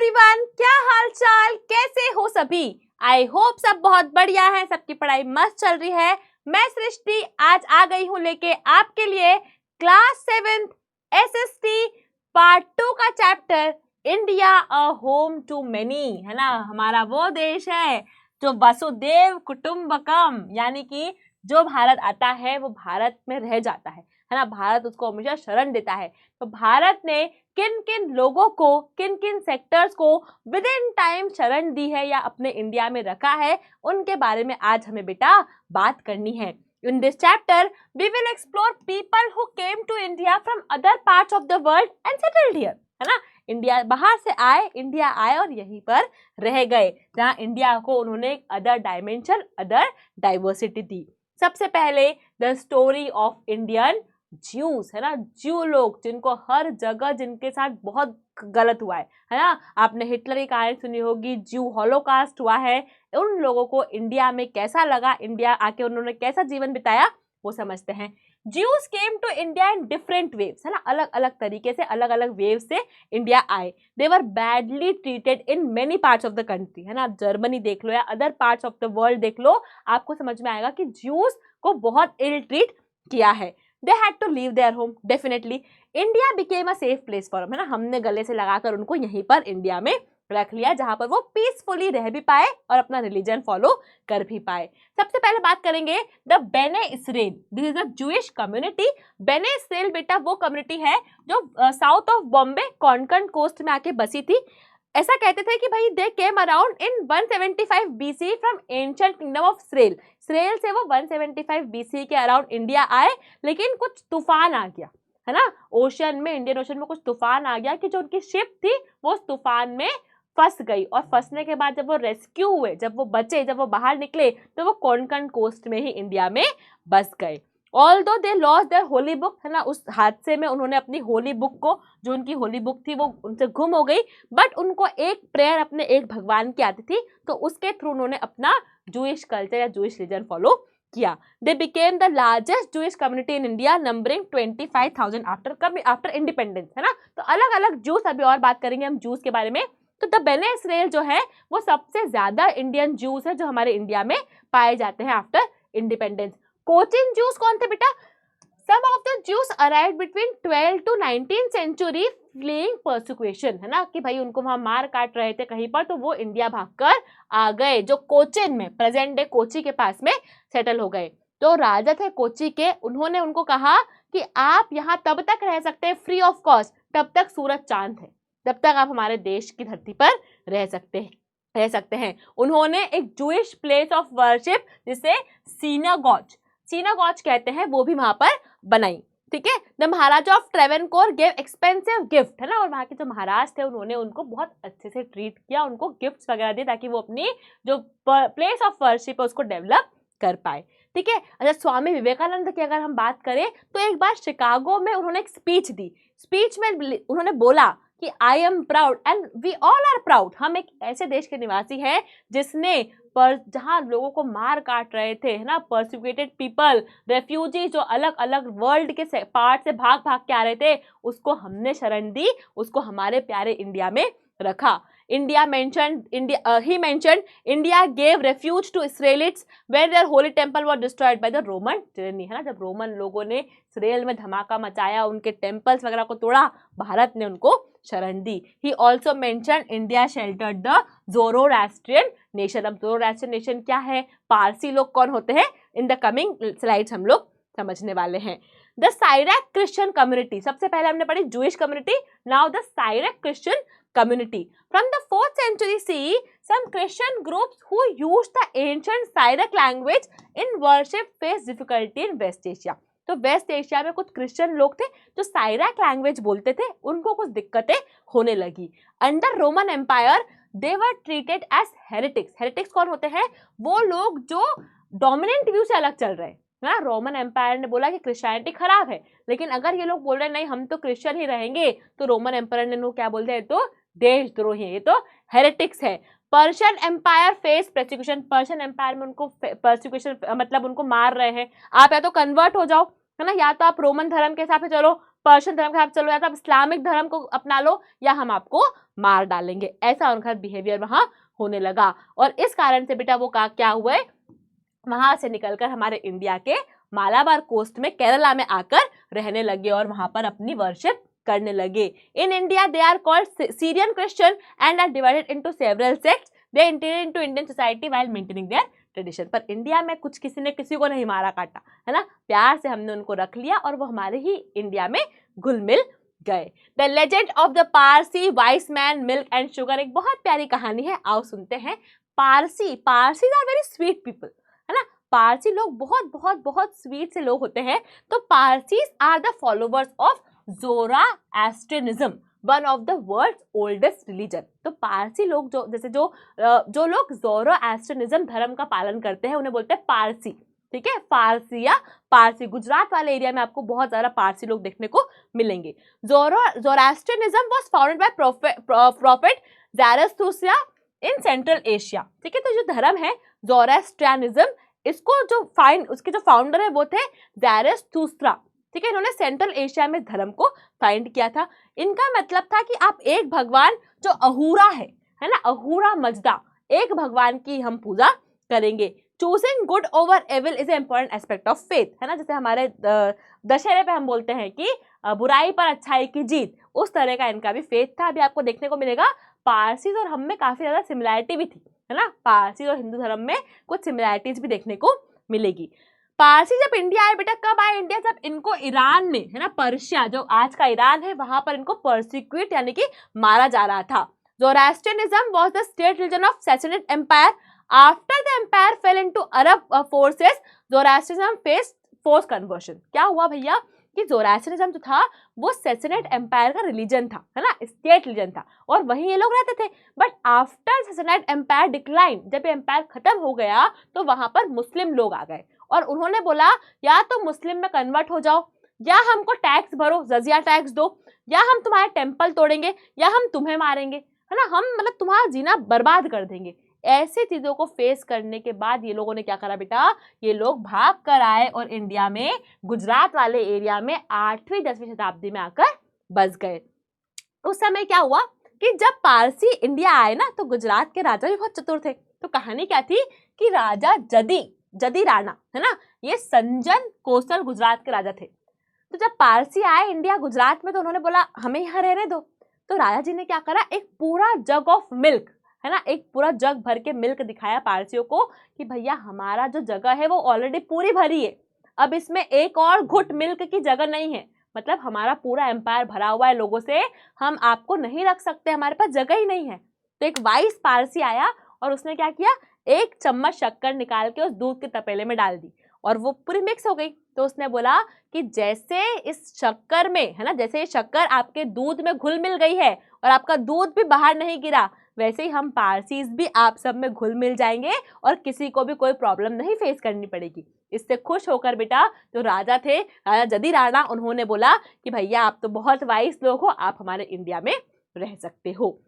Everyone, क्या हाल चाल, कैसे हो सभी। आई होप सब बहुत बढ़िया है, सबकी पढ़ाई मस्त चल रही है। मैं सृष्टि आज आ गई हूँ लेके आपके लिए क्लास 7 एसएसटी पार्ट 2 का chapter India a home to many, है ना। हमारा वो देश है जो वसुदेव कुटुंबकम, यानी कि जो भारत आता है वो भारत में रह जाता है ना। भारत उसको हमेशा शरण देता है। तो भारत ने किन किन लोगों को, किन किन सेक्टर्स को विद इन टाइम शरण दी है या अपने इंडिया में रखा है, उनके बारे में आज हमें बेटा बात करनी है। In this chapter, we will explore people who came to India from other parts of the world and settled here, है ना। इंडिया बाहर से आए, इंडिया आए और यहीं पर रह गए, जहाँ इंडिया को उन्होंने एक अदर डायमेंशन, अदर डाइवर्सिटी दी। सबसे पहले the story of Indian juice, है ना। ज्यू लोग जिनको हर जगह, जिनके साथ बहुत गलत हुआ है ना। आपने हिटलर की कहानी सुनी होगी, ज्यू हॉलोकास्ट हुआ है। उन लोगों को इंडिया में कैसा लगा, इंडिया आके उन्होंने कैसा जीवन बिताया, वो समझते हैं। Jews came to India in different waves, है ना। अलग अलग तरीके से, अलग अलग वेव से इंडिया आए। They were badly treated in many parts of the country, है ना। जर्मनी देख लो या other parts of the world देख लो, आपको समझ में आएगा कि ज्यूस को बहुत इल ट्रीट किया है। They had to leave their home, definitely. India became a safe place for them, है ना। हमने गले से लगाकर उनको यहीं पर इंडिया में रख लिया, जहां पर वो पीसफुली रह भी पाए और अपना रिलीजन फॉलो कर भी पाए। सबसे पहले बात करेंगे the Bene Israel. This is a Jewish community. Bene Israel बेटा वो कम्युनिटी है जो south of Bombay Konkan coast में आके बसी थी। ऐसा कहते थे कि भाई they came around in 175 BC from ancient kingdom of Israel. Israel से वो 175 BC के अराउंड इंडिया आए, लेकिन कुछ तूफान आ गया, है ना। ओशन में, इंडियन ओशन में कुछ तूफान आ गया कि जो उनकी शिप थी वो उस तूफान में फंस गई, और फंसने के बाद जब वो रेस्क्यू हुए, जब वो बचे, जब वो बाहर निकले, तो वो कोंकण कोस्ट में ही इंडिया में बस गए। Although they lost their Holi book, है ना। उस हादसे में उन्होंने अपनी होली बुक को, जो उनकी होली बुक थी वो उनसे गुम हो गई, बट उनको एक प्रेयर अपने एक भगवान की आती थी, तो उसके थ्रू उन्होंने अपना जूइश कल्चर या जूइश रिलीजन फॉलो किया। They became the largest Jewish community in India, numbering 25,000 after independence, है ना। तो अलग अलग जूस, अभी और बात करेंगे हम जूस के बारे में। तो द बेने इसराइल जो है वो सबसे ज्यादा इंडियन जूस है जो हमारे इंडिया में पाए जाते हैं आफ्टर इंडिपेंडेंस। कोचिन जूस कौन थे बेटा? Some of the Jews arrived between 12 to 19th century fleeing persecution, है ना, कि भाई उनको वहां मार काट रहे थे कहीं पर, तो वो इंडिया भागकर आ गए, जो कोचिन में, प्रेजेंट डे कोची के पास में सेटल हो गए। तो राजा थे कोची के, उन्होंने उनको कहा कि आप यहाँ तब तक रह सकते हैं फ्री ऑफ कॉस्ट, तब तक सूरज चांद है, तब तक आप हमारे देश की धरती पर रह सकते हैं। उन्होंने एक जूइश प्लेस ऑफ वर्शिप जिसे सिनागॉज कहते हैं, वो भी वहां पर बनाई, ठीक है। The Maharaja of Travancore gave expensive gift, है ना। और वहां के जो महाराज थे उन्होंने उनको बहुत अच्छे से ट्रीट किया, उनको गिफ्ट्स वगैरह दिए ताकि वो अपनी जो प्लेस ऑफ वर्शिप है उसको डेवलप कर पाए, ठीक है। अच्छा, स्वामी विवेकानंद की अगर हम बात करें तो एक बार शिकागो में उन्होंने एक स्पीच दी। स्पीच में उन्होंने बोला कि I am proud and we all are proud, हम एक ऐसे देश के निवासी हैं जिसने पर जहाँ लोगों को मार काट रहे थे, है ना, परसिक्यूटेड पीपल, रेफ्यूजी जो अलग अलग वर्ल्ड के पार्ट से भाग के आ रहे थे, उसको हमने शरण दी, उसको हमारे प्यारे इंडिया में रखा। India mentioned India gave refuge to Israelites when their holy temple was destroyed by the Roman tyranny, है ना। जब रोमन लोगों ने इसराइल में धमाका मचाया, उनके टेम्पल्स वगैरह को तोड़ा, भारत ने उनको शरण दी। He also mentioned India sheltered the Zoroastrian nation। अब Zoroastrian nation क्या है, पारसी लोग कौन होते हैं, इन द कमिंग स्लाइड्स हम लोग समझने वाले हैं। द साइरैक क्रिश्चियन कम्युनिटी, सबसे पहले हमने पढ़ी Jewish community, now the Syriac Christian community. From the 4th century CE, some Christian groups who used the ancient Syriac language in worship faced difficulty in West Asia. तो waste Asia में कुछ Christian लोग थे जो साइरैक language बोलते थे, उनको कुछ दिक्कतें होने लगी। Under Roman empire they were treated as heretics. Heretics कौन होते हैं? वो लोग जो डोमिनेंट व्यू से अलग चल रहे हैं, ना। रोमन एम्पायर ने बोला कि क्रिश्चियनिटी खराब है, लेकिन अगर ये लोग बोल रहे नहीं हम तो क्रिश्चियन ही रहेंगे, तो रोमन एम्पायर ने वो क्या बोलते हैं, तो देशद्रोही है, ये तो हेरेटिक्स है। Persian empire face prosecution, Persian empire में उनको प्रोसिक्यूशन मतलब उनको मार रहे हैं, आप या तो कन्वर्ट हो जाओ, है ना, या तो आप रोमन धर्म के हिसाब से चलो, पर्शियन धर्म के साथ चलो, या तो आप इस्लामिक धर्म को अपना लो, या हम आपको मार डालेंगे। ऐसा उनका बिहेवियर वहां होने लगा। और इस कारण से बेटा वो क्या हुए, वहां से निकलकर हमारे इंडिया के मालाबार कोस्ट में, केरला में आकर रहने लगे और वहां पर अपनी वर्शिप करने लगे। In India they are called Syrian Christian and are divided into several sects. They integrated into Indian society while maintaining their tradition. पर इंडिया में कुछ किसी ने किसी को नहीं मारा काटा, है ना, प्यार से हमने उनको रख लिया और वो हमारे ही इंडिया में घुल मिल गए। The legend of the Parsi wise man milk and sugar, एक बहुत प्यारी कहानी है, आओ सुनते हैं। Parsi are very sweet people, है ना, पारसी लोग बहुत बहुत बहुत स्वीट से लोग होते हैं। तो Parsis are the followers of Zoroastrianism, one of the world's oldest religion. तो पारसी लोग जो लोग ज़ोराएस्ट्रियनिज्म धर्म का पालन करते हैं उन्हें बोलते हैं पारसी। ठीक है, फारसी या पारसी, गुजरात वाले एरिया में आपको बहुत ज्यादा पारसी लोग देखने को मिलेंगे। Zoroastrianism was founded by prophet Zarathustra in central Asia. ठीक है, तो जो धर्म है ज़ोराएस्ट्रियनिज्म, उसके जो फाउंडर है वो थे ज़ैरथुस्त्रा। ठीक है, इन्होंने सेंट्रल एशिया में धर्म को फाइंड किया था। इनका मतलब था कि आप एक भगवान जो अहूरा है ना, अहूरा मजदा, एक भगवान की हम पूजा करेंगे। Choosing good over evil is a important aspect of faith, है ना, जैसे हमारे दशहरे पे हम बोलते हैं कि बुराई पर अच्छाई की जीत, उस तरह का इनका भी फेथ था। अभी आपको देखने को मिलेगा पारसी और हम में काफी ज्यादा सिमिलैरिटी भी थी, है ना, पारसी और हिंदू धर्म में कुछ सिमिलैरिटीज भी देखने को मिलेगी। पारसी जब इंडिया आए बेटा, कब आए इंडिया, जब इनको ईरान में, है ना, पर्शिया जो आज का ईरान है, वहां पर इनको परसिक्यूट यानी कि मारा जा रहा था। Zoroastrianism was the state religion of Sassanid empire. After the empire fell into Arab forces, Zoroastrianism faced force conversion. क्या हुआ भैया कि ज़ोराएस्ट्रियनिज्म जो था वो सैसनिड एम्पायर का रिलीजन था, है ना, स्टेट रिलीजन था, और वहीं ये लोग रहते थे। बट आफ्टर सैसनिड एम्पायर डिक्लाइन, जब एम्पायर खत्म हो गया तो वहां पर मुस्लिम लोग आ गए और उन्होंने बोला या तो मुस्लिम में कन्वर्ट हो जाओ, या हमको टैक्स भरो, जजिया टैक्स दो, या हम तुम्हारे टेम्पल तोड़ेंगे, या हम तुम्हें मारेंगे, है ना, हम मतलब तुम्हारा जीना बर्बाद कर देंगे। ऐसी चीजों को फेस करने के बाद ये लोगों ने क्या करा बेटा, ये लोग भाग कर आए और इंडिया में गुजरात वाले एरिया में 8वीं 10वीं शताब्दी में आकर बस गए। उस समय क्या हुआ कि जब पारसी इंडिया आए ना, तो गुजरात के राजा भी बहुत चतुर थे। तो कहानी क्या थी कि राजा जदी राणा, है ना, ये संजन कोसल गुजरात के राजा थे। तो जब पारसी आए इंडिया गुजरात में तो उन्होंने बोला हमें यहाँ रहने दो। तो राजा जी ने क्या करा, एक पूरा जग ऑफ मिल्क, है ना, एक पूरा जग भर के मिल्क दिखाया पारसियों को कि भैया हमारा जो जगह है वो ऑलरेडी पूरी भरी है, अब इसमें एक और घुट मिल्क की जगह नहीं है, मतलब हमारा पूरा एम्पायर भरा हुआ है लोगों से, हम आपको नहीं रख सकते, हमारे पास जगह ही नहीं है। तो एक वाइस पारसी आया और उसने क्या किया, एक चम्मच शक्कर निकाल के उस दूध के तपेले में डाल दी और वो पूरी मिक्स हो गई। तो उसने बोला कि जैसे इस शक्कर में, है ना, जैसे ये शक्कर आपके दूध में घुल मिल गई है और आपका दूध भी बाहर नहीं गिरा, वैसे ही हम पारसीज भी आप सब में घुल मिल जाएंगे और किसी को भी कोई प्रॉब्लम नहीं फेस करनी पड़ेगी। इससे खुश होकर बेटा जो राजा थे, राजा जदी राणा, उन्होंने बोला कि भैया आप तो बहुत वाइस लोग हो, आप हमारे इंडिया में रह सकते हो।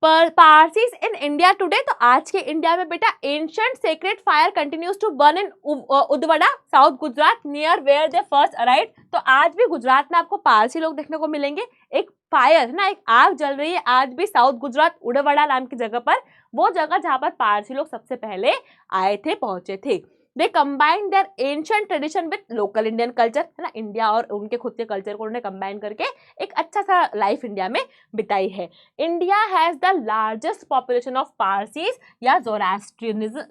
पर पारसीज इन इंडिया टुडे, तो आज के इंडिया में बेटा ancient sacred fire continues to burn in Udvada south Gujarat near where they first arrived. तो आज भी गुजरात में आपको पारसी लोग देखने को मिलेंगे। एक फायर है ना, एक आग जल रही है आज भी साउथ गुजरात उदवड़ा नाम की जगह पर, वो जगह जहाँ पर पारसी लोग सबसे पहले आए थे, पहुंचे थे। They combine their ancient tradition with local Indian culture, है ना, इंडिया और उनके खुद के कल्चर को उन्होंने कंबाइन करके एक अच्छा सा लाइफ इंडिया में बिताई है। India has the largest population of Parsis या ज़ोराएस्ट्रियनिज्म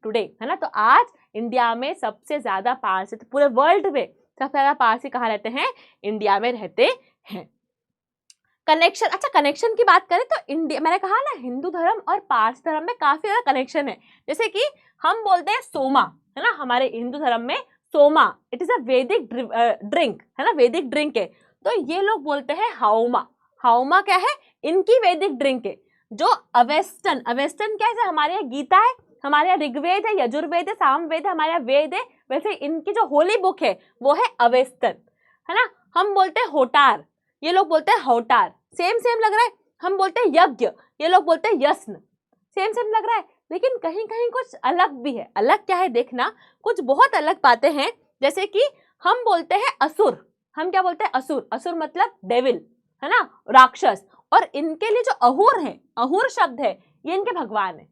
टुडे, है ना। तो आज इंडिया में सबसे ज्यादा पारसी, तो पूरे वर्ल्ड में सबसे ज्यादा पारसी कहाँ रहते हैं, इंडिया में रहते हैं। कनेक्शन, अच्छा कनेक्शन की बात करें तो इंडिया, मैंने कहा ना हिंदू धर्म और पारसी धर्म में काफी ज्यादा कनेक्शन है। जैसे कि हम बोलते हैं सोमा, है ना, हमारे हिंदू धर्म में सोमा इट इज अ वैदिक ड्रिंक, है ना, वैदिक ड्रिंक है। तो ये लोग बोलते हैं हाउमा, हाउमा क्या है, इनकी वैदिक ड्रिंक है। जो अवेस्टन, अवेस्टन क्या है, हमारे यहाँ गीता है, हमारे यहाँ ऋग्वेद है, यजुर्वेद है, सामवेद है, हमारे यहाँ वेद है, वैसे इनकी जो होली बुक है वो है अवेस्टन, है ना। हम बोलते हैं होटार, ये लोग बोलते हैं होटार, सेम सेम लग रहा है। हम बोलते हैं यज्ञ, ये लोग बोलते हैं यस्न, सेम सेम लग रहा है, लेकिन कहीं कहीं कुछ अलग भी है। अलग क्या है देखना, कुछ बहुत अलग बातें हैं। जैसे कि हम बोलते हैं असुर, हम क्या बोलते हैं, असुर। असुर मतलब डेविल, है ना, राक्षस। और इनके लिए जो अहुर है, अहुर शब्द है, ये इनके भगवान है,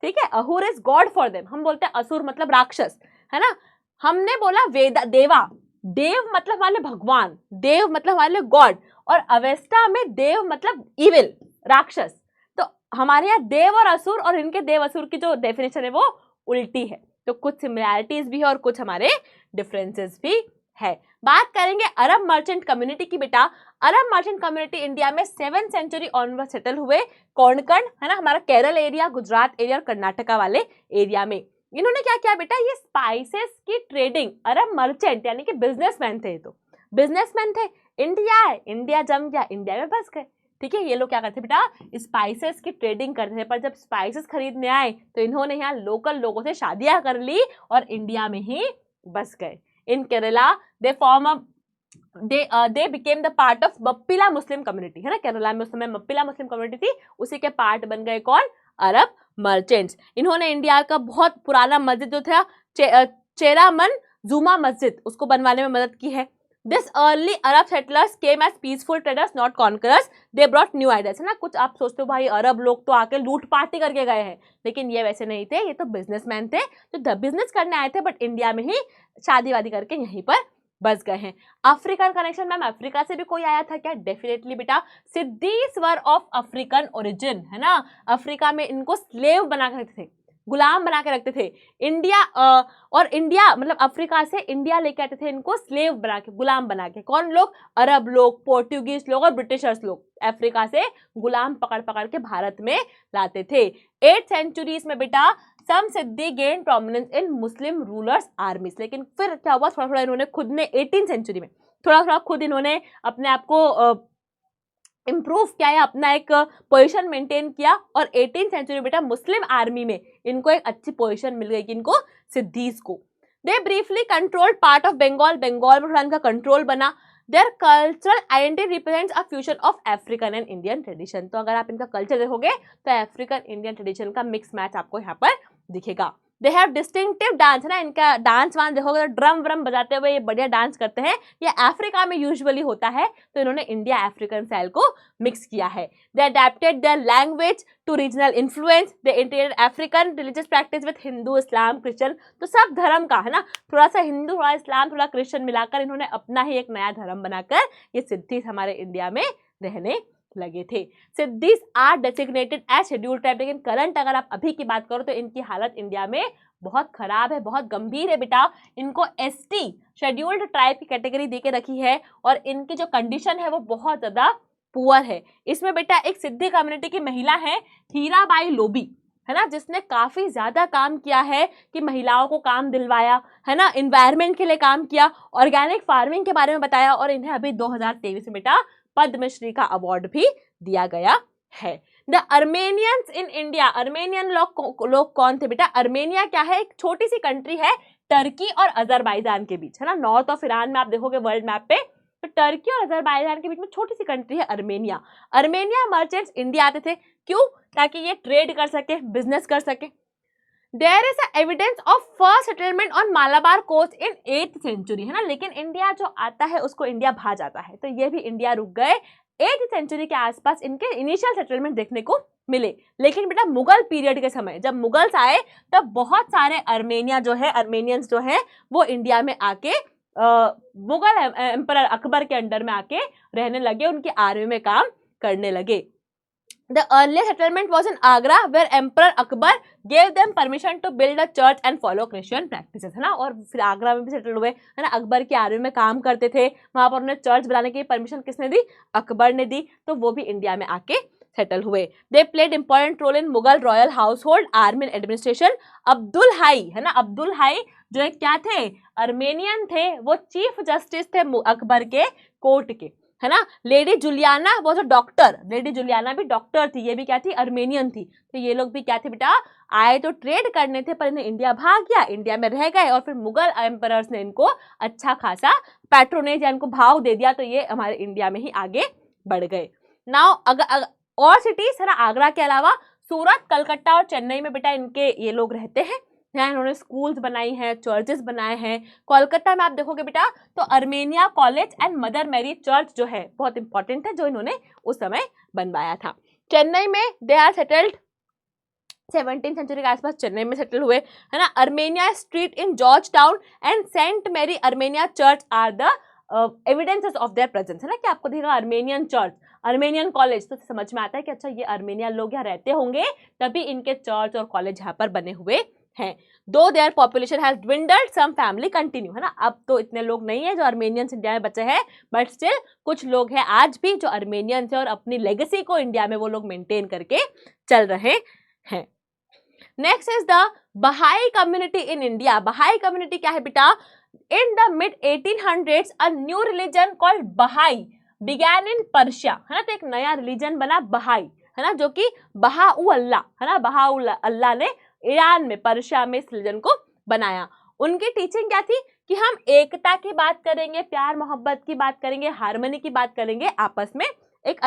ठीक है। अहुर इज गॉड फॉर देम। हम बोलते हैं असुर मतलब राक्षस, है ना। हमने बोला वेदा, देवा, देव मतलब हमारे भगवान, देव मतलब हमारे गॉड, और अवेस्टा में देव मतलब इविल, राक्षस। तो हमारे यहाँ देव और असुर और इनके देव असुर की जो डेफिनेशन है वो उल्टी है। तो कुछ सिमिलैरिटीज भी है और कुछ हमारे डिफरेंसेस भी है। बात करेंगे अरब मर्चेंट कम्युनिटी की। बेटा अरब मर्चेंट कम्युनिटी इंडिया में 7th सेंचुरी ऑनवर्ड सेटल हुए, कोंकण, है ना, हमारा केरल एरिया, गुजरात एरिया और कर्नाटका वाले एरिया में। इन्होंने क्या किया बेटा, ये स्पाइसेस की ट्रेडिंग, अरब मर्चेंट यानी कि बिजनेसमैन थे, तो बिजनेसमैन थे। इंडिया है, इंडिया जम गया, इंडिया में बस गए, ठीक है। ये लोग क्या करते बेटा, स्पाइसेस की ट्रेडिंग करते थे, पर जब स्पाइसेस खरीदने आए तो इन्होंने यहाँ लोकल लोगों से शादियां कर ली और इंडिया में ही बस गए। In Kerala they became the part of Mappila Muslim community, है ना। केरला में उस समय मप्पिला मुस्लिम कम्युनिटी थी, उसी के पार्ट बन गए कौन, अरब मर्चेंट्स। इन्होंने इंडिया का बहुत पुराना मस्जिद जो था चेरामन जुमा मस्जिद, उसको बनवाने में मदद की है। This early Arab settlers came as peaceful traders not conquerors, they brought new ideas, है ना। कुछ आप सोचते हो भाई अरब लोग तो आके लूट पार्टी करके गए हैं, लेकिन ये वैसे नहीं थे, ये तो बिजनेसमैन थे जो बिजनेस करने आए थे, बट इंडिया में ही शादी वादी करके यहीं पर बस गए हैं। अफ्रीकन कनेक्शन, मैम अफ्रीका से भी कोई आया था क्या, डेफिनेटली बेटा, सिद्दीस वर ऑफ अफ्रीकन ओरिजिन, है ना। अफ्रीका में इनको स्लेव बना के रखते थे, गुलाम बना के रखते थे। इंडिया और इंडिया मतलब अफ्रीका से इंडिया लेके आते थे इनको स्लेव बना के, गुलाम बना के। कौन लोग, अरब लोग, पोर्टुगीज लोग और ब्रिटिशर्स लोग अफ्रीका से गुलाम पकड़ पकड़ के भारत में लाते थे। 8th सेंचुरीज में बेटा सम सिद्दी गेन प्रोमिनेंस इन मुस्लिम रूलर्स आर्मीज, लेकिन फिर क्या हुआ, थोड़ा थोड़ा इन्होंने खुद ने 18th सेंचुरी में थोड़ा थोड़ा खुद इन्होंने अपने आप को इम्प्रूव किया है, अपना एक पोजीशन मेंटेन किया, और 18th सेंचुरी बेटा मुस्लिम आर्मी में इनको एक अच्छी पोजीशन मिल गई, इनको सिद्दीस को। They briefly controlled part of Bengal, Bengal में थोड़ा इनका कंट्रोल बना। Their cultural identity represents a fusion of African and Indian tradition. तो अगर आप इनका कल्चर देखोगे तो अफ्रीकन इंडियन ट्रेडिशन का मिक्स मैच आपको यहाँ पर दिखेगा। दे हैव डिस्टिंक्टिव डांस, है ना, इनका डांस वांस देखोगे तो ड्रम व्रम बजाते हुए ये बढ़िया डांस करते हैं, ये अफ्रीका में यूजुअली होता है, तो इन्होंने इंडिया अफ्रीकन स्टाइल को मिक्स किया है। They adapted their language to regional influence, they integrated African religious practice with Hindu, Islam, Christian, तो सब धर्म का, है ना, थोड़ा सा हिंदू, थोड़ा इस्लाम, थोड़ा क्रिश्चियन मिलाकर इन्होंने अपना ही एक नया धर्म बनाकर ये सिद्दीस हमारे इंडिया में रहने लगे थे। Siddis are designated as scheduled tribe, लेकिन करंट अगर आप अभी की बात करो तो इनकी हालत इंडिया में बहुत खराब है, बहुत गंभीर है बेटा। इनको एसटी शेड्यूल्ड ट्राइब की कैटेगरी देके रखी है और इनकी जो कंडीशन है वो बहुत ज्यादा पुअर है। इसमें बेटा एक सिद्दी कम्युनिटी की महिला है हीराबाई लोबी, है ना, जिसने काफी ज्यादा काम किया है कि महिलाओं को काम दिलवाया, है ना, इन्वायरमेंट के लिए काम किया, ऑर्गेनिक फार्मिंग के बारे में बताया, और इन्हें अभी 2023 में बेटा पद्मश्री का अवार्ड भी दिया गया है। The Armenians in India, Armenian लोग कौन थे बेटा, अर्मेनिया क्या है, एक छोटी सी कंट्री है टर्की और अजरबैजान के बीच, है ना, नॉर्थ ऑफ ईरान में आप देखोगे वर्ल्ड मैप पे, तो टर्की और अजरबैजान के बीच में छोटी सी कंट्री है अर्मेनिया। अर्मेनिया मर्चेंट्स इंडिया आते थे, क्यों, ताकि ये ट्रेड कर सके, बिजनेस कर सके। There is evidence of first settlement on Malabar coast in 8th century, है ना, लेकिन इंडिया जो आता है उसको इंडिया भा जाता है, तो ये भी इंडिया रुक गए। 8th सेंचुरी के आसपास इनके इनिशियल सेटलमेंट देखने को मिले, लेकिन बेटा मुगल पीरियड के समय जब मुगल्स आए तब बहुत सारे अर्मेनियंस जो है वो इंडिया में आके मुगल एम्परर अकबर के अंडर में आके रहने लगे, उनकी आर्मी में काम करने लगे। The earliest settlement was in Agra, where Emperor Akbar gave them permission to build a church and follow Christian practices, है ना, और फिर आगरा में भी सेटल हुए, है ना, अकबर की आर्मी में काम करते थे, वहां पर उन्हें चर्च बनाने की परमिशन किसने दी, अकबर ने दी, तो वो भी इंडिया में आके सेटल हुए। They played important role in Mughal royal household, army and administration. Abdul Hai, है ना, अब्दुल हाई जो क्या थे, अर्मेनियन थे, वो चीफ जस्टिस थे अकबर के कोर्ट के, है ना। लेडी जुलियाना वो जो डॉक्टर, लेडी जुलियाना भी डॉक्टर थी, ये भी क्या थी, अर्मेनियन थी, तो ये लोग भी क्या थे बेटा, आए तो ट्रेड करने थे, पर इन्हें इंडिया भाग गया, इंडिया में रह गए, और फिर मुगल एम्परर्स ने इनको अच्छा खासा पैट्रोनेज या इनको भाव दे दिया, तो ये हमारे इंडिया में ही आगे बढ़ गए। नाउ अगर और सिटीज, है ना, आगरा के अलावा सूरत, कलकत्ता और चेन्नई में बेटा इनके ये लोग रहते हैं, यहाँ इन्होंने स्कूल्स बनाई हैं, चर्चेस बनाए हैं। कोलकाता में आप देखोगे बेटा तो Armenia college and Mother Mary church जो है बहुत इंपॉर्टेंट है, जो इन्होंने उस समय बनवाया था। चेन्नई में they are settled 17th century के आसपास चेन्नई में सेटल हुए, है ना। Armenia street in Georgetown and Saint Mary Armenia church are the evidences of their presence, है ना, कि आपको दिखेगा अर्मेनियन चर्च, अर्मेनियन कॉलेज, तो समझ में आता है कि अच्छा ये अर्मेनियन लोग यहाँ रहते होंगे, तभी इनके चर्च और कॉलेज यहाँ पर बने हुए हैं। Though their population has dwindled, some family continue, है ना। अब तो इतने लोग नहीं है जो अर्मेनियंस इंडिया में बचे हैं, बट स्टिल कुछ लोग हैं आज भी जो अर्मेनियंस है और अपनी लेगेसी को इंडिया में वो लोग मेंटेन करके चल रहे हैं। नेक्स्ट इज द बहाई कम्युनिटी इन इंडिया। बहाई कम्युनिटी क्या है बेटा? In the mid 1800s a new religion called बहाई बिगैन इन पर्शिया, है ना। तो एक नया रिलीजन बना बहाई, है ना, जो कि बहाउअल्लाह, है ना, बहाउअल्लाह ने ईरान में पर्शिया में इस रिलीजन को बनाया। उनकी टीचिंग क्या थी कि हम एकता की बात करेंगे, प्यार मोहब्बत की बात करेंगे, हार्मनी की बात करेंगे, आपस में एक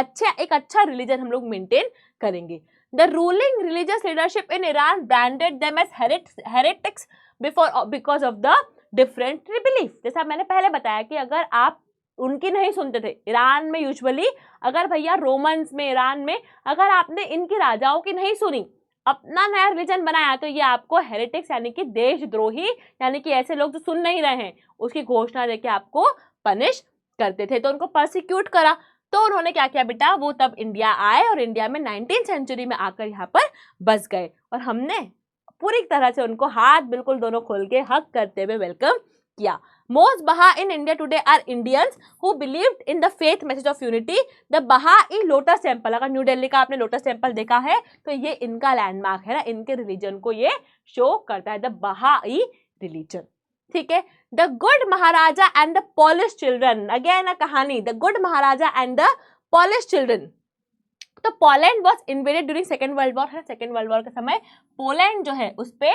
अच्छा रिलीजन हम लोग मेंटेन करेंगे। The ruling religious leadership in Iran branded them as heretics because of the different belief। जैसा मैंने पहले बताया कि अगर आप उनकी नहीं सुनते थे ईरान में, यूजुअली अगर भैया रोमन्स में, ईरान में अगर आपने इनकी राजाओं की नहीं सुनी, अपना नया रिलीजन बनाया, तो ये आपको हेरेटिक्स यानी कि देशद्रोही, यानी कि ऐसे लोग जो सुन नहीं रहे हैं, उसकी घोषणा देके आपको पनिश करते थे। तो उनको परसिक्यूट करा। तो उन्होंने क्या किया बेटा, वो तब इंडिया आए और इंडिया में 19th सेंचुरी में आकर यहाँ पर बस गए, और हमने पूरी तरह से उनको हाथ बिल्कुल दोनों खोल के हक करते हुए वेलकम किया। Most Baha'i in India today are Indians who believed in the faith message of unity. The Baha'i lotus temple, अगर न्यू दिल्ली का आपने लोटस टेम्पल देखा है तो ये इनका लैंडमार्क है ना, इनके रिलीजन को ये शो करता है, द बहाई रिलीजन। ठीक है। The good Maharaja and the Polish children, again a कहानी, the good Maharaja and the Polish children. तो Poland was invaded during second world war, है सेकेंड वर्ल्ड वॉर के समय पोलैंड जो है उस पे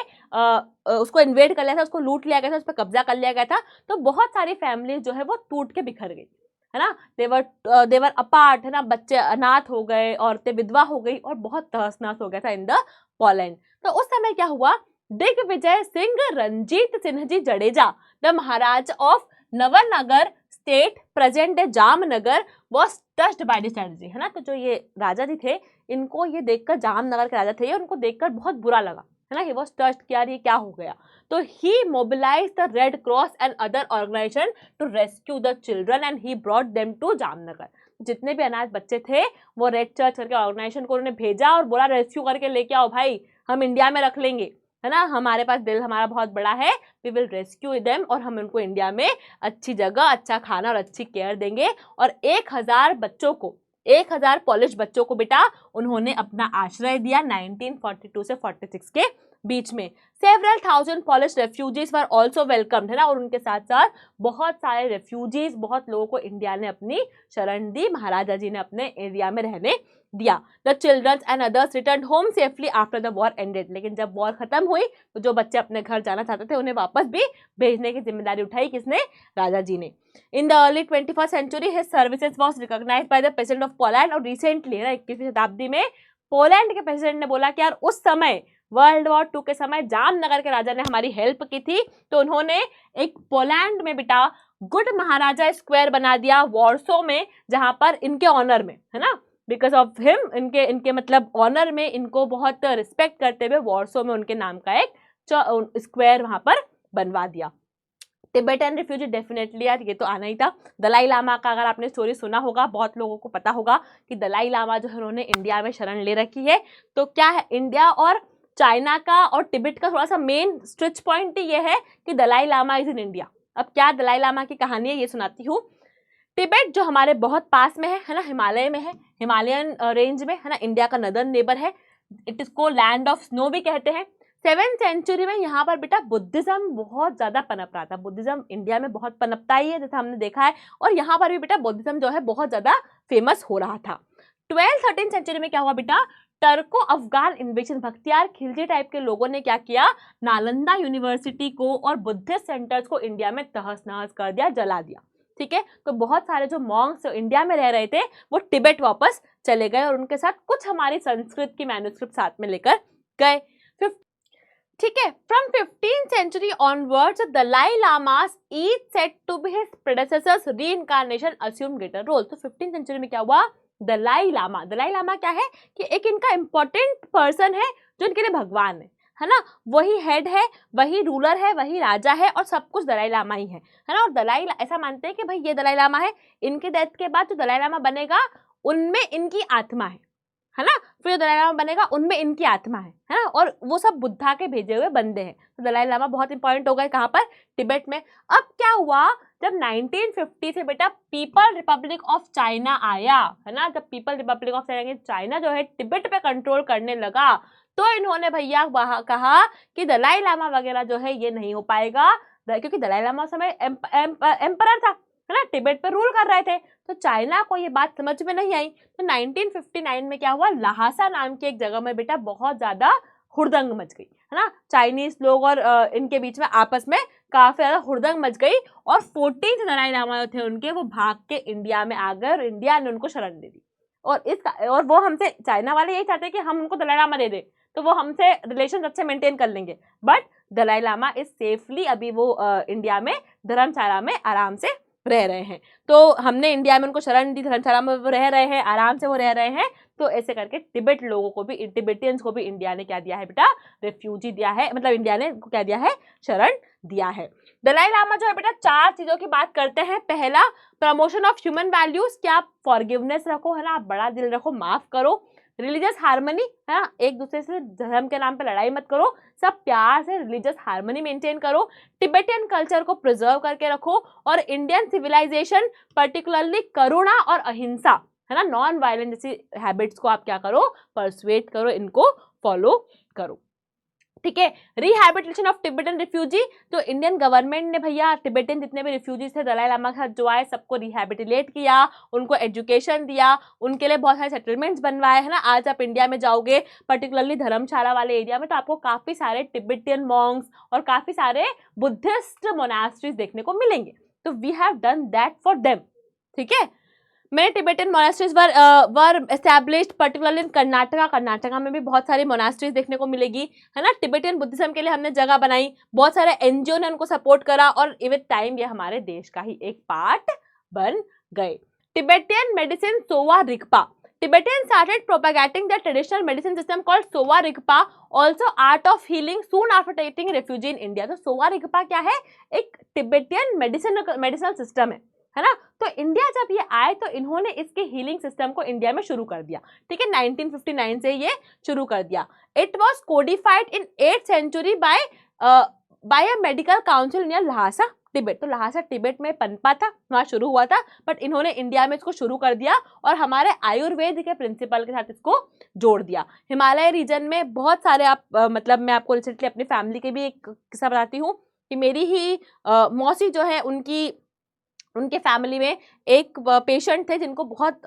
उसको इन्वेड कर लिया था, उसको लूट लिया गया था, उस पर कब्जा कर लिया गया था। तो बहुत सारी फैमिलीज जो है वो टूट के बिखर गई, है ना, देवर अपार्ट, है ना, बच्चे अनाथ हो गए, औरतें विधवा हो गई और बहुत तहस नहस हो गया था इन द पोलैंड। तो उस समय क्या हुआ, Digvijay Singh Ranjit Singh ji Jadeja, the Maharaj of Nawanagar state present day Jamnagar, was touched by this tragedy, है ना। तो जो ये राजा जी थे, इनको ये देखकर, जामनगर के राजा थे ये, उनको देखकर बहुत बुरा लगा, है ना, ही वॉज टच्ड कि यार ये क्या हो गया। तो he mobilize the Red Cross and other organisation to rescue the children and he brought them to Jamnagar. जितने भी अनाथ बच्चे थे वो रेड चर्च करके ऑर्गेनाइजेशन को उन्होंने भेजा और बोला रेस्क्यू करके लेके आओ भाई, हम इंडिया में रख लेंगे, है ना, हमारे पास दिल हमारा बहुत बड़ा है, वी विल रेस्क्यू देम, और हम उनको इंडिया में अच्छी जगह, अच्छा खाना और अच्छी केयर देंगे। और 1000 बच्चों को, 1000 पॉलिश बच्चों को बेटा उन्होंने अपना आश्रय दिया 1942 से 46 के बीच में। Several thousand polish refugees were also welcomed, है ना, और उनके साथ साथ बहुत सारे रेफ्यूजीज, बहुत लोगों को इंडिया ने अपनी शरण दी, महाराजा जी ने अपने एरिया में रहने दिया। The children's and others return home safely after the war ended. लेकिन जब वॉर खत्म हुई तो जो बच्चे अपने घर जाना चाहते थे उन्हें वापस भी भेजने की जिम्मेदारी उठाई किसने, राजा जी ने। In the early 21st century his services was recognised by the president of Poland, और रिसेंटली, है ना, 21वीं शताब्दी में पोलैंड के प्रेसिडेंट ने बोला कि यार उस समय वर्ल्ड वॉर 2 के समय जामनगर के राजा ने हमारी हेल्प की थी, तो उन्होंने एक पोलैंड में बेटा गुड महाराजा स्क्वायर बना दिया वॉर्सो में, जहां पर इनके ऑनर में, है ना, बिकॉज ऑफ हिम, इनके मतलब ऑनर में, इनको बहुत रिस्पेक्ट करते हुए वॉर्सो में उनके नाम का एक स्क्वायर वहां पर बनवा दिया। तिब्बतन रिफ्यूजी, डेफिनेटली यार ये तो आना ही था। दलाई लामा का अगर आपने स्टोरी सुना होगा, बहुत लोगों को पता होगा कि दलाई लामा जो है उन्होंने इंडिया में शरण ले रखी है। तो क्या है, इंडिया और चाइना का और तिब्बत का थोड़ा सा मेन स्विच पॉइंट ये है कि Dalai Lama is in India. अब क्या दलाई लामा की कहानी है ये सुनाती हूँ। तिब्बत जो हमारे बहुत पास में है ना, हिमालय में है, हिमालयन रेंज में, है ना, इंडिया का नदर्न नेबर है, इट इसको लैंड ऑफ स्नो भी कहते हैं। 7th सेंचुरी में यहाँ पर बेटा बुद्धिज्म बहुत ज्यादा पनप रहा था। बुद्धिज्म इंडिया में बहुत पनपता ही है, जैसा हमने देखा है, और यहाँ पर भी बेटा बुद्धिज्म जो है बहुत ज्यादा फेमस हो रहा था। 12th-13th सेंचुरी में क्या हुआ बेटा, टर्को अफगान इन्वेजन, बख्तियार खिलजी टाइप के लोगों ने क्या किया, नालंदा यूनिवर्सिटी को और बुद्धिस्ट सेंटर्स को इंडिया में तहस नहस कर दिया, जला दिया। ठीक है। तो बहुत सारे जो मॉन्क्स इंडिया में रह रहे थे वो तिब्बत वापस चले गए, और उनके साथ कुछ हमारी संस्कृत की मैन्युस्क्रिप्ट साथ में लेकर गए। ठीक है। From 15th century onwards, Dalai llamas each said to be his predecessors reincarnation assumed greater role। तो 15th century में क्या हुआ, दलाई लामा क्या है कि एक इनका इंपॉर्टेंट पर्सन है जो इनके लिए भगवान है ना, वही हेड है, वही रूलर है, वही राजा है और सब कुछ दलाई लामा ही है ना। और दलाई ऐसा मानते हैं कि भाई ये दलाई लामा है, इनके डेथ के बाद जो दलाई लामा बनेगा उनमें इनकी आत्मा है ना, फिर दलाई लामा बनेगा उनमें इनकी आत्मा है ना, और वो सब बुद्धा के भेजे हुए बंदे हैं। तो दलाई लामा बहुत इंपॉर्टेंट हो गए कहाँ पर, तिब्बत में। अब क्या हुआ, जब 1950 से बेटा पीपल रिपब्लिक ऑफ चाइना आया है ना, जब पीपल रिपब्लिक ऑफ चाइना जो है तिब्बत पे कंट्रोल करने लगा, तो इन्होंने भैया कहा कि दलाई लामा वगैरह जो है ये नहीं हो पाएगा, क्योंकि दलाई लामा उस समय एम्परर था है ना, तिब्बत पे रूल कर रहे थे। तो चाइना को ये बात समझ में नहीं आई। तो 1959 में क्या हुआ, लहासा नाम की एक जगह में बेटा बहुत ज्यादा हुड़दंग मच गई है ना, चाइनीज लोग और इनके बीच में आपस में काफी ज्यादा हुड़दंग मच गई, और 14th दलाई लामा थे उनके, वो भाग के इंडिया में आ गए और इंडिया ने उनको शरण दे दी। और वो हमसे, चाइना वाले यही चाहते हैं कि हम उनको दलाई लामा दे दें तो वो हमसे रिलेशन अच्छे मेंटेन कर लेंगे, but Dalai Lama is safely अभी वो इंडिया में धर्मशाला में आराम से रह रहे हैं। तो हमने इंडिया में उनको शरण दी, धर्मशाला में वो रह रहे हैं, आराम से वो रह रहे हैं। तो ऐसे करके तिब्बत लोगों को भी, तिब्बतियंस को भी इंडिया ने क्या दिया है बेटा, रेफ्यूजी दिया है, मतलब इंडिया ने उनको क्या दिया है, शरण दिया है। दलाई लामा जो है बेटा 4 चीजों की बात करते हैं। पहला, प्रमोशन ऑफ ह्यूमन वैल्यूज, कि आप फॉरगिवनेस रखो है ना, आप बड़ा दिल रखो, माफ करो। रिलीजियस हार्मनी है ना, एक दूसरे से धर्म के नाम पे लड़ाई मत करो, सब प्यार से रिलीजियस हार्मनी मेंटेन करो। टिबेटियन कल्चर को प्रिजर्व करके रखो, और इंडियन सिविलाइजेशन पर्टिकुलरली करुणा और अहिंसा है ना, नॉन वायलेंट जैसी हैबिट्स को आप क्या करो, परसुएट करो, इनको फॉलो करो। ठीक है। रिहैबिलिटेशन ऑफ टिबेटन रिफ्यूजी, तो इंडियन गवर्नमेंट ने भैया टिबेटन जितने भी रिफ्यूजीज थे दलाई लामा के साथ जो आए सबको रिहैबिलिटेट किया, उनको एजुकेशन दिया, उनके लिए बहुत सारे सेटलमेंट्स बनवाए है ना। आज आप इंडिया में जाओगे पर्टिकुलरली धर्मशाला वाले एरिया में, तो आपको काफी सारे टिबेटियन मॉन्क्स और काफी सारे बुद्धिस्ट मोनास्ट्रीज देखने को मिलेंगे। तो we have done that for them. ठीक है। Many Tibetan monasteries were established particularly in Karnataka में भी बहुत सारी मोनास्ट्रीज देखने को मिलेगी है ना। टिबेटियन बुद्धिज्म के लिए हमने जगह बनाई, बहुत सारे एनजीओ ने उनको सपोर्ट करा, और विद टाइम ये हमारे देश का ही एक पार्ट बन गए। Tibetan medicine Sowa Rigpa, Tibetans started propagating their traditional medicine system called Sowa Rigpa, also art of healing, soon after taking refuge in India। तो सोवा रिगपा क्या है, एक टिबेटियन मेडिसिनल सिस्टम है ना। तो इंडिया जब ये आए तो इन्होंने इसके हीलिंग सिस्टम को इंडिया में शुरू कर दिया। ठीक है, 1959 से ये शुरू कर दिया। It was codified in 8th century by a medical council near Lhasa Tibet. तो लहासा तिब्बत में पनपा था, वहाँ शुरू हुआ था, बट इन्होंने इंडिया में इसको शुरू कर दिया और हमारे आयुर्वेद के प्रिंसिपल के साथ इसको जोड़ दिया। हिमालय रीजन में बहुत सारे मतलब मैं आपको रिसेंटली अपनी फैमिली के भी एक किस्सा बताती हूँ कि मेरी ही मौसी जो है उनके फैमिली में एक पेशेंट थे जिनको बहुत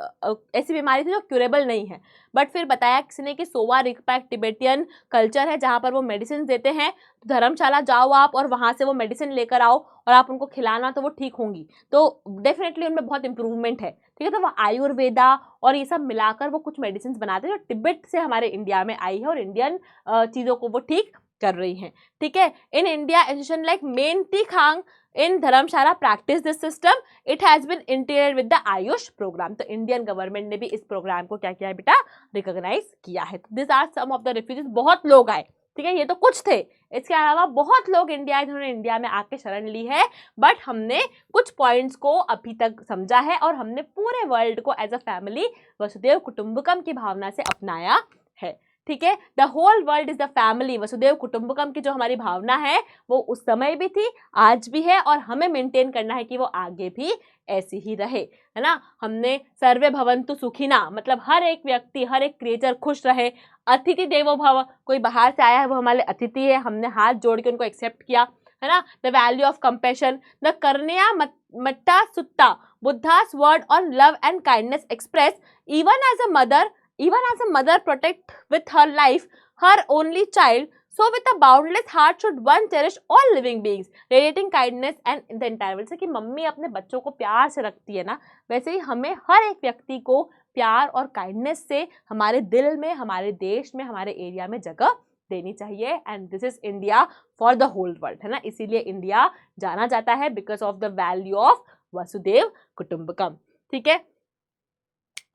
ऐसी बीमारी थी जो क्यूरेबल नहीं है, बट फिर बताया किसी ने कि सोवा रिगपा एक टिबेटियन कल्चर है जहाँ पर वो मेडिसिन देते हैं। तो धर्मशाला जाओ आप और वहाँ से वो मेडिसिन लेकर आओ और आप उनको खिलाना तो वो ठीक होंगी। तो डेफिनेटली उनमें बहुत इंप्रूवमेंट है। ठीक है, तो वो आयुर्वेदा और ये सब मिलाकर वो कुछ मेडिसिन बनाते हैं जो तिब्बत से हमारे इंडिया में आई है और इंडियन चीज़ों को वो ठीक कर रही हैं। ठीक है, in India institution like Men-Tsee Khang in Dharamshala practice this system, it has been integrated with the AYUSH programme. तो इंडियन गवर्नमेंट ने भी इस प्रोग्राम को क्या किया है बेटा, रिकॉग्नाइज किया है। This are some of the refugees, बहुत लोग आए। ठीक है, ये तो कुछ थे, इसके अलावा बहुत लोग इंडिया आए जिन्होंने इंडिया में आके शरण ली है, बट हमने कुछ पॉइंट्स को अभी तक समझा है और हमने पूरे वर्ल्ड को as a family Vasudhaiva Kutumbakam की भावना से अपनाया है। ठीक है, the whole world is the family, Vasudhaiva Kutumbakam की जो हमारी भावना है वो उस समय भी थी, आज भी है, और हमें मेंटेन करना है कि वो आगे भी ऐसी ही रहे, है ना। हमने सर्वे भवन्तु सुखिना, मतलब हर एक व्यक्ति, हर एक क्रिएचर खुश रहे। अतिथि देवो भव, कोई बाहर से आया है वो हमारे अतिथि है, हमने हाथ जोड़ के उनको एक्सेप्ट किया, है ना। The value of compassion, the Karaniya Metta Sutta, Buddha's word on love and kindness express even as a mother protect with her life her only child, so with a boundless heart should one cherish all living beings, radiating kindness and the entire world। से कि mummy अपने बच्चों को प्यार से रखती है ना, वैसे ही हमें हर एक व्यक्ति को प्यार और काइंडनेस से हमारे दिल में, हमारे देश में, हमारे एरिया में जगह देनी चाहिए and this is India for the whole world, है ना। इसीलिए इंडिया जाना जाता है because of the value of Vasudhaiva Kutumbakam, ठीक है।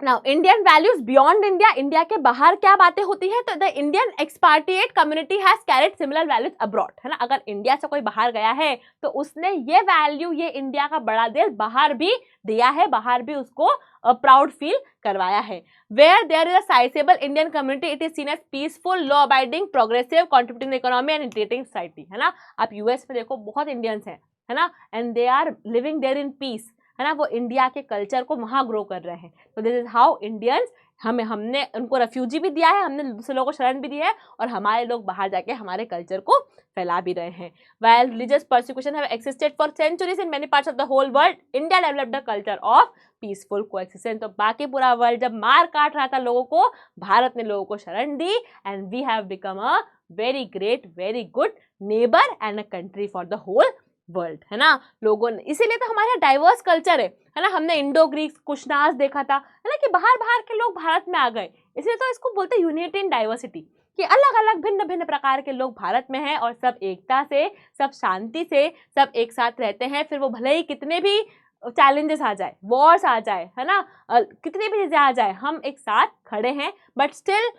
Now Indian values beyond India, India के बाहर क्या बातें होती है, तो the Indian expatriate community has carried similar values abroad, है ना। अगर इंडिया से कोई बाहर गया है तो उसने ये वैल्यू, ये इंडिया का बड़ा दिल बाहर भी दिया है, बाहर भी उसको प्राउड फील करवाया है। Where there is a sizeable Indian community it is seen as peaceful, law abiding, progressive, contributing economy and integrating society, है ना। आप यूएस में देखो बहुत इंडियंस हैं, है ना, and they are living there in peace, है ना। वो इंडिया के कल्चर को वहाँ ग्रो कर रहे हैं। तो दिस इज हाउ इंडियंस, हमने उनको रेफ्यूजी भी दिया है, हमने दूसरे लोगों को शरण भी दी है, और हमारे लोग बाहर जाके हमारे कल्चर को फैला भी रहे हैं। While religious persecution have existed for centuries in many parts of the whole world, India developed a culture of peaceful coexistence। तो बाकी पूरा वर्ल्ड जब मार काट रहा था लोगों को, भारत ने लोगों को शरण दी and we have become a very great, very good neighbour and a country for the whole world, है ना। लोगों ने, इसीलिए तो हमारे यहाँ डाइवर्स कल्चर है ना। हमने इंडो ग्रीक कुशनाज देखा था, है ना, कि बाहर बाहर के लोग भारत में आ गए, इसलिए तो इसको बोलते हैं यूनिटी इन डाइवर्सिटी, कि अलग अलग भिन्न भिन्न प्रकार के लोग भारत में हैं और सब एकता से, सब शांति से, सब एक साथ रहते हैं। फिर वो भले ही कितने भी चैलेंजेस आ जाए, वॉर्स आ जाए, है ना, कितनी भी चीजें आ जाए, हम एक साथ खड़े हैं। बट स्टिल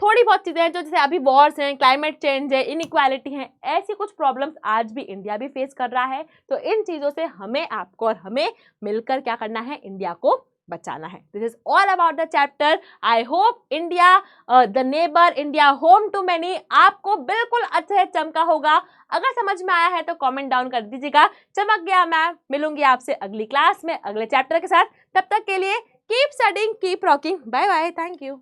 थोड़ी बहुत चीज़ें हैं जो, जैसे अभी वॉर्स हैं, क्लाइमेट चेंज है, इनइक्वालिटी है, ऐसी कुछ प्रॉब्लम्स आज भी इंडिया भी फेस कर रहा है। तो इन चीज़ों से हमें, आपको और हमें मिलकर क्या करना है, इंडिया को बचाना है। This is all about the chapter. I hope India the neighbour, India home to many आपको बिल्कुल अच्छे से चमका होगा। अगर समझ में आया है तो कमेंट डाउन कर दीजिएगा। चमक गया मैं मिलूंगी आपसे अगली क्लास में अगले चैप्टर के साथ। तब तक के लिए keep studying, keep rocking, bye bye, thank you.